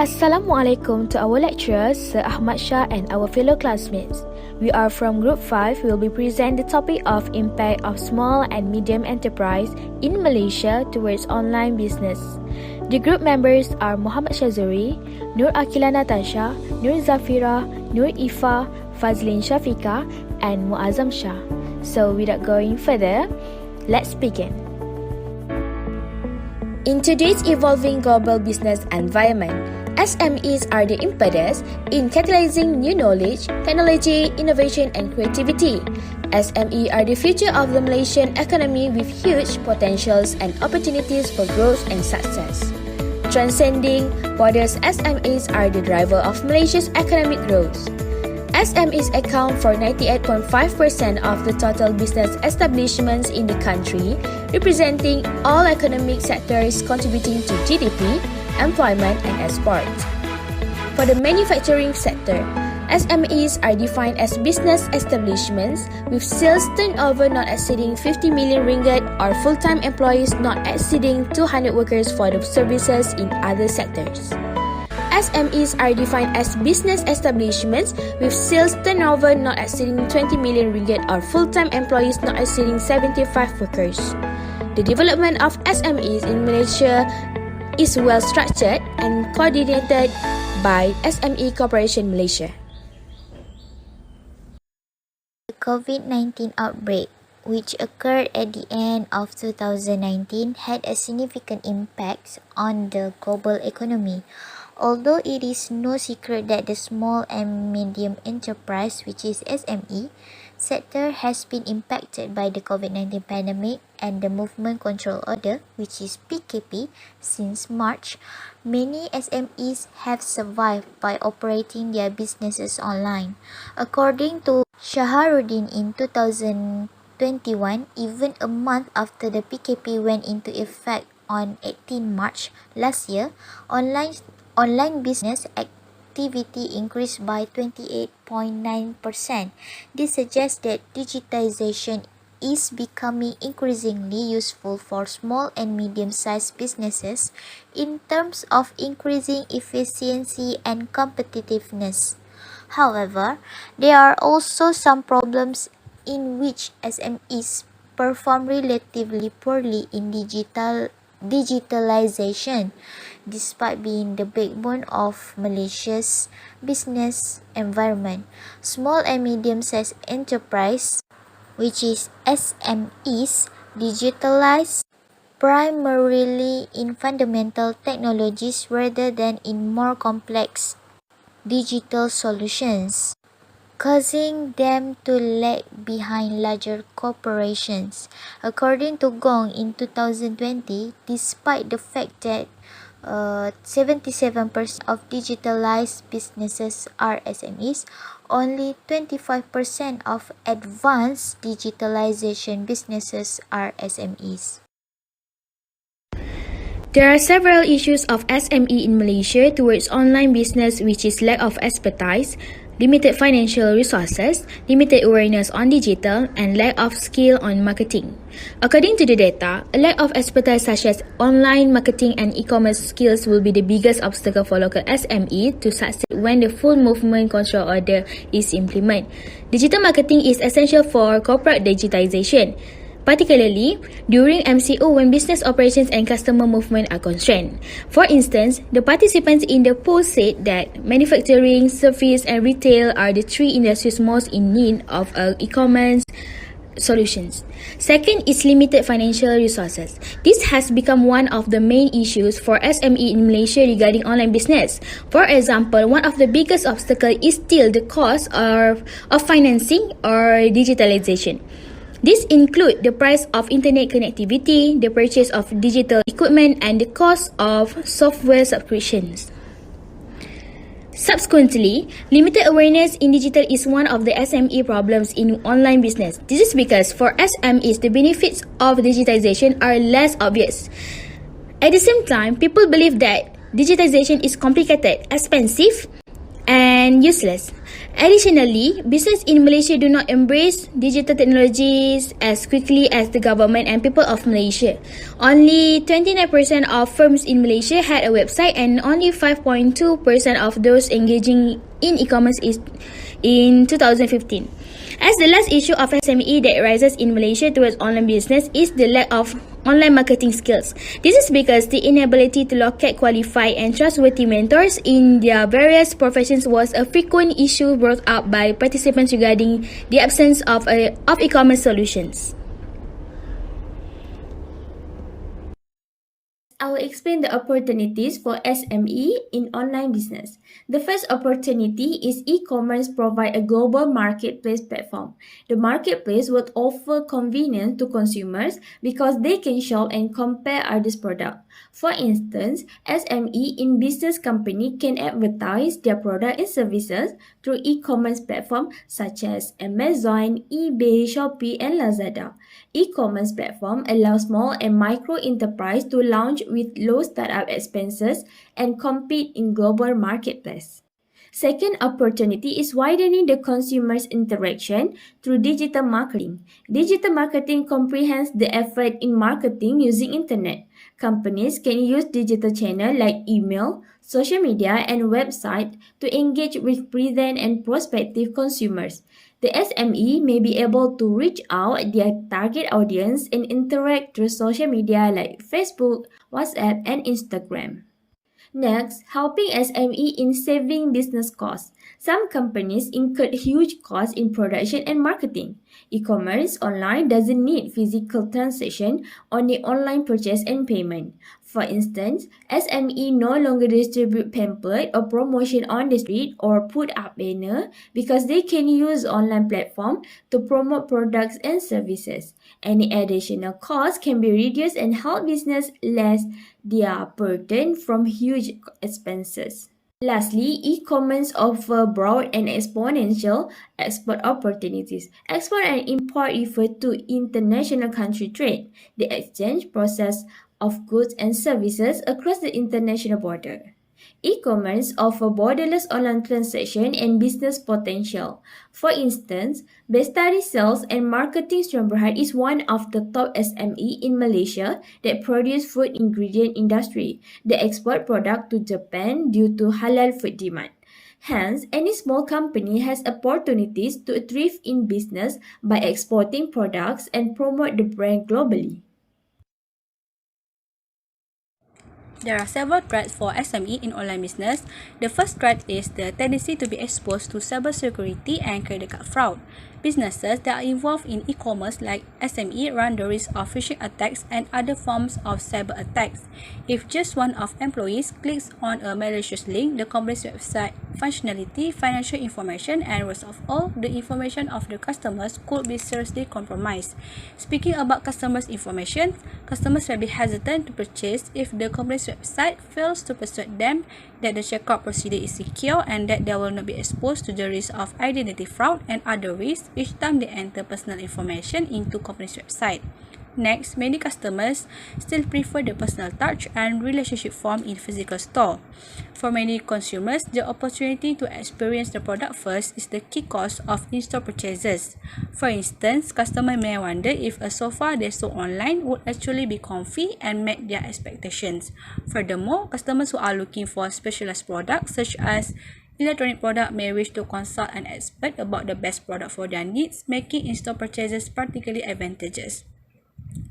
Assalamualaikum to our lecturers, Sir Ahmad Shah and our fellow classmates. We are from Group 5. We will be present the topic of impact of small and medium enterprise in Malaysia towards online business. The group members are Muhammad Shazuri, Nur Akila Natasha, Nur Zafira, Nur Ifa, Fazlin Shafika and Muazzam Shah. So without going further, let's begin. In today's evolving global business environment, SMEs are the impetus in catalyzing new knowledge, technology, innovation and creativity. SME are the future of the Malaysian economy with huge potentials and opportunities for growth and success. Transcending borders, SMEs are the driver of Malaysia's economic growth. SMEs account for 98.5% of the total business establishments in the country, representing all economic sectors contributing to GDP, employment and export. For the manufacturing sector, SMEs are defined as business establishments with sales turnover not exceeding 50 million ringgit or full-time employees not exceeding 200 workers for the services in other sectors. SMEs are defined as business establishments with sales turnover not exceeding 20 million ringgit or full-time employees not exceeding 75 workers. The development of SMEs in Malaysia is well structured and coordinated by SME Corporation Malaysia. The COVID-19 outbreak, which occurred at the end of 2019, had a significant impact on the global economy. Although it is no secret that the small and medium enterprise, which is SME, sector has been impacted by the COVID-19 pandemic and the Movement Control Order, which is PKP, since March, many SMEs have survived by operating their businesses online. According to Shaharuddin in 2021, even a month after the PKP went into effect on 18 March last year, online business activity increased by 28.9%. This suggests that digitization is becoming increasingly useful for small and medium-sized businesses in terms of increasing efficiency and competitiveness. However, there are also some problems in which SMEs perform relatively poorly in digitalization, despite being the backbone of Malaysia's business environment. Small and medium-sized enterprise, which is SMEs, digitalize primarily in fundamental technologies rather than in more complex digital solutions, causing them to lag behind larger corporations. According to Gong in 2020, despite the fact that 77% of digitalized businesses are SMEs, only 25% of advanced digitalization businesses are SMEs. There are several issues of SME in Malaysia towards online business, which is lack of expertise, limited financial resources, limited awareness on digital, and lack of skill on marketing. According to the data, a lack of expertise such as online marketing and e-commerce skills will be the biggest obstacle for local SME to succeed when the full movement control order is implemented. Digital marketing is essential for corporate digitization, particularly during MCO when business operations and customer movement are constrained. For instance, the participants in the poll said that manufacturing, service and retail are the three industries most in need of e-commerce solutions. Second is limited financial resources. This has become one of the main issues for SME in Malaysia regarding online business. For example, one of the biggest obstacles is still the cost of financing or digitalization. This include the price of internet connectivity, the purchase of digital equipment, and the cost of software subscriptions. Subsequently, limited awareness in digital is one of the SME problems in online business. This is because for SMEs, the benefits of digitization are less obvious. At the same time, people believe that digitization is complicated, expensive, and and useless. Additionally, business in Malaysia do not embrace digital technologies as quickly as the government and people of Malaysia. Only 29% of firms in Malaysia had a website, and only 5.2% of those engaging in e-commerce is in 2015. As the last issue of SME that rises in Malaysia towards online business is the lack of online marketing skills. This is because the inability to locate qualified and trustworthy mentors in their various professions was a frequent issue brought up by participants regarding the absence of e-commerce solutions. I will explain the opportunities for SME in online business. The first opportunity is e-commerce provide a global marketplace platform. The marketplace would offer convenience to consumers because they can shop and compare others' products. For instance, SME in business company can advertise their product and services through e-commerce platforms such as Amazon, eBay, Shopee, and Lazada. E-commerce platform allow small and micro enterprise to launch with low startup expenses and compete in global marketplace. Second opportunity is widening the consumer's interaction through digital marketing. Digital marketing comprehends the effort in marketing using internet. Companies can use digital channels like email, social media, and website to engage with present and prospective consumers. The SME may be able to reach out their target audience and interact through social media like Facebook, WhatsApp, and Instagram. Next, helping SME in saving business costs. Some companies incur huge costs in production and marketing. E-commerce online doesn't need physical transaction, only online purchase and payment. For instance, SME no longer distribute pamphlet or promotion on the street or put up banner because they can use online platform to promote products and services. Any additional costs can be reduced and help business less their burden from huge expenses. Lastly, e-commerce offer broad and exponential export opportunities. Export and import refer to international country trade, the exchange process of goods and services across the international border. E-commerce offer borderless online transaction and business potential. For instance, Bestari Sales and Marketing Sdn is one of the top SME in Malaysia that produce food ingredient industry. They export product to Japan due to halal food demand. Hence, any small company has opportunities to thrive in business by exporting products and promote the brand globally. There are several threats for SME in online business. The first threat is the tendency to be exposed to cybersecurity and credit card fraud. Businesses that are involved in e-commerce like SME run the risk of phishing attacks and other forms of cyber attacks. If just one of employees clicks on a malicious link, the company's website functionality, financial information, and worst of all, the information of the customers could be seriously compromised. Speaking about customers' information, customers may be hesitant to purchase if the company's website fails to persuade them that the checkout procedure is secure and that they will not be exposed to the risk of identity fraud and other risks each time they enter personal information into company's website. Next, many customers still prefer the personal touch and relationship form in physical store. For many consumers, the opportunity to experience the product first is the key cause of in-store purchases. For instance, customers may wonder if a sofa they saw online would actually be comfy and meet their expectations. Furthermore, customers who are looking for specialized products such as electronic product may wish to consult an expert about the best product for their needs, making in-store purchases particularly advantageous.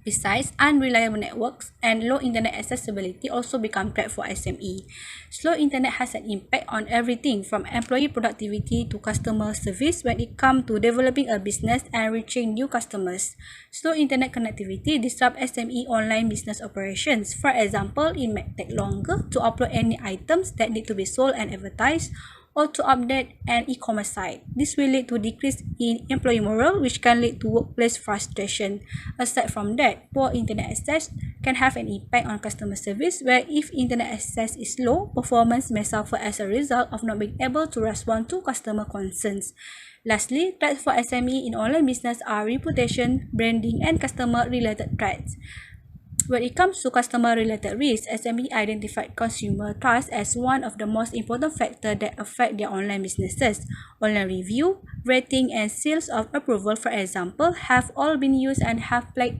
Besides, unreliable networks and low internet accessibility also become threat for SME. Slow internet has an impact on everything from employee productivity to customer service when it comes to developing a business and reaching new customers. Slow internet connectivity disrupts SME online business operations. For example, it may take longer to upload any items that need to be sold and advertised, or to update an e-commerce site. This will lead to decrease in employee morale, which can lead to workplace frustration. Aside from that, poor internet access can have an impact on customer service, where if internet access is low, performance may suffer as a result of not being able to respond to customer concerns. Lastly, threats for SME in online business are reputation, branding, and customer-related threats. When it comes to customer-related risks, SME identified consumer trust as one of the most important factors that affect their online businesses. Online review, rating, and seals of approval, for example, have all been used and have played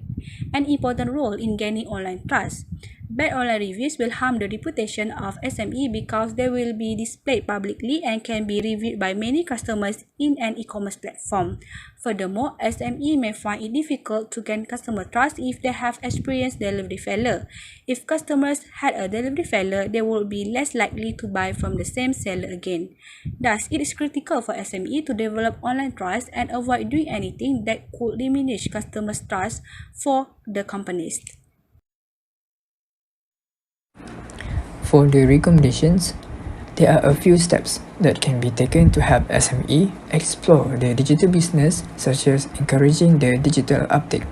an important role in gaining online trust. Bad online reviews will harm the reputation of SME because they will be displayed publicly and can be reviewed by many customers in an e-commerce platform. Furthermore, SME may find it difficult to gain customer trust if they have experienced delivery failure. If customers had a delivery failure, they would be less likely to buy from the same seller again. Thus, it is critical for SME to develop online trust and avoid doing anything that could diminish customers' trust for the companies. For the recommendations, there are a few steps that can be taken to help SME explore the digital business, such as encouraging the digital uptake.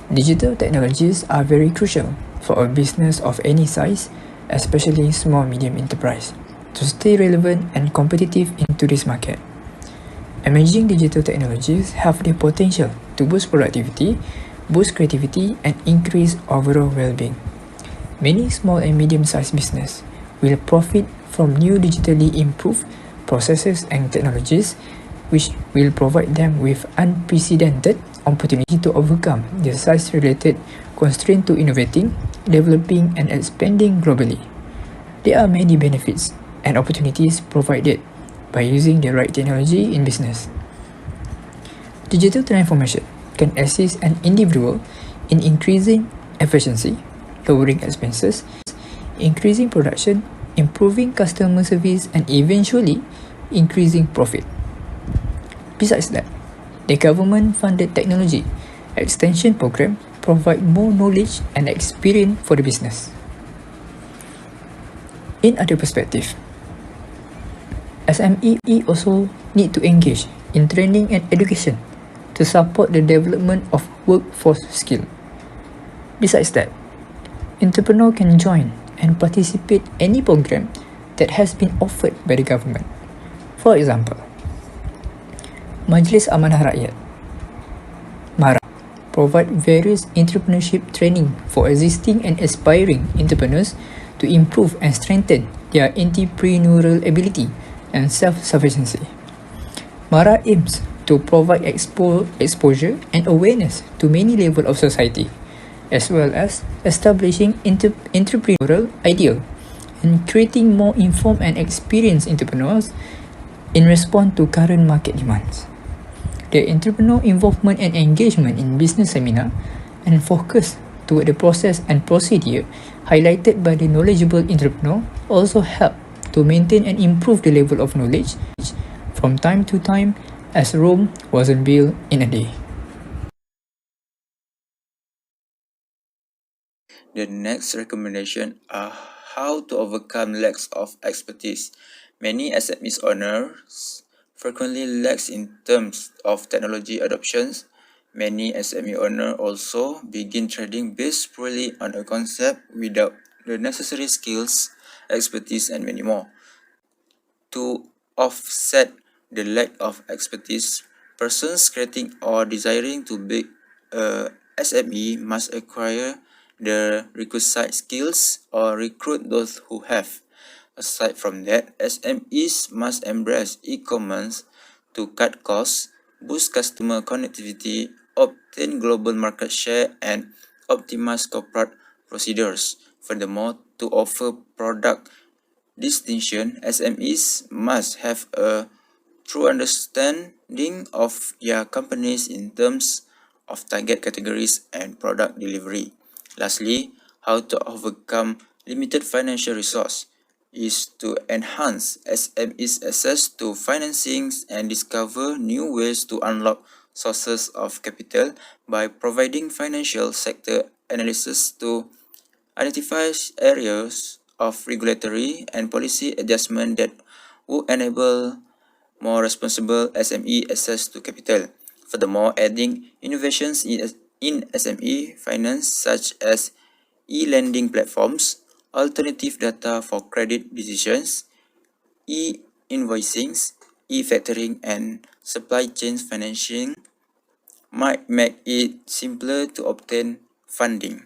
Digital technologies are very crucial for a business of any size, especially small-medium enterprise, to stay relevant and competitive in today's market. Emerging digital technologies have the potential to boost productivity, boost creativity, and increase overall well-being. Many small and medium-sized businesses will profit from new digitally improved processes and technologies, which will provide them with unprecedented opportunity to overcome the size-related constraint to innovating, developing, and expanding globally. There are many benefits and opportunities provided by using the right technology in business. Digital transformation can assist an individual in increasing efficiency, lowering expenses, increasing production, improving customer service, and eventually increasing profit. Besides that, the government-funded technology extension program provide more knowledge and experience for the business. In other perspective, SME also need to engage in training and education to support the development of workforce skill. Besides that, entrepreneur can join and participate any program that has been offered by the government. For example, Majlis Amanah Rakyat (MARA) provide various entrepreneurship training for existing and aspiring entrepreneurs to improve and strengthen their entrepreneurial ability and self-sufficiency. MARA aims to provide exposure and awareness to many levels of society, as well as establishing entrepreneurial ideal and creating more informed and experienced entrepreneurs in response to current market demands. The entrepreneur involvement and engagement in business seminar and focus toward the process and procedure highlighted by the knowledgeable entrepreneur also help to maintain and improve the level of knowledge from time to time, as Rome wasn't built in a day. The next recommendation are how to overcome lacks of expertise. Many SME owners frequently lack in terms of technology adoptions. Many SME owners also begin trading based purely on a concept without the necessary skills, expertise, and many more. To offset the lack of expertise, persons creating or desiring to build a SME must acquire the requisite skills or recruit those who have. Aside from that, SMEs must embrace e-commerce to cut costs, boost customer connectivity, obtain global market share, and optimize corporate procedures. Furthermore, to offer product distinction, SMEs must have a true understanding of their companies in terms of target categories and product delivery. Lastly, how to overcome limited financial resource is to enhance SMEs' access to financing and discover new ways to unlock sources of capital by providing financial sector analysis to identify areas of regulatory and policy adjustment that would enable more responsible SME access to capital. Furthermore, adding innovations in SME finance such as e-lending platforms, alternative data for credit decisions, e-invoicing, e-factoring, and supply chain financing might make it simpler to obtain funding.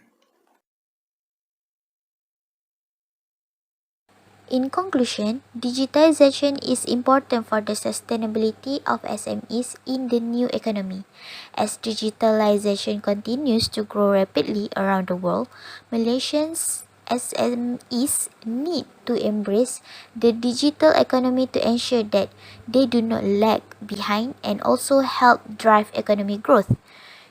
In conclusion, digitization is important for the sustainability of SMEs in the new economy. As digitalization continues to grow rapidly around the world, Malaysians SMEs need to embrace the digital economy to ensure that they do not lag behind and also help drive economic growth.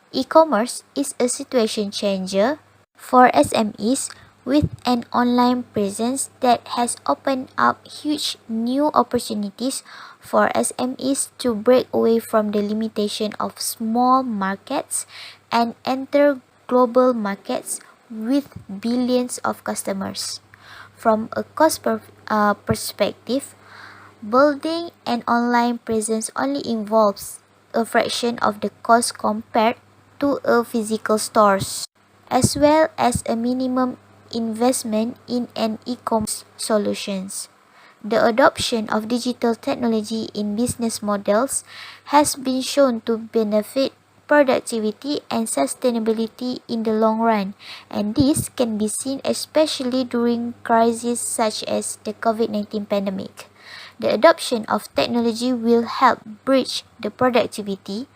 E-commerce is a situation changer for SMEs with an online presence that has opened up huge new opportunities for SMEs to break away from the limitation of small markets and enter global markets with billions of customers. From a perspective, building an online presence only involves a fraction of the cost compared to a physical stores, as well as a minimum investment in an e-commerce solutions. The adoption of digital technology in business models has been shown to benefit productivity and sustainability in the long run, and this can be seen especially during crises such as the COVID-19 pandemic. The adoption of technology will help bridge the productivity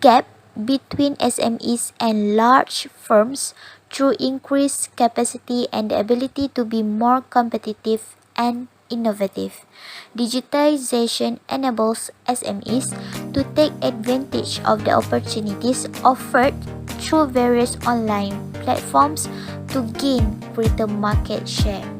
gap between SMEs and large firms through increased capacity and the ability to be more competitive and innovative. Digitization enables SMEs to take advantage of the opportunities offered through various online platforms to gain greater market share.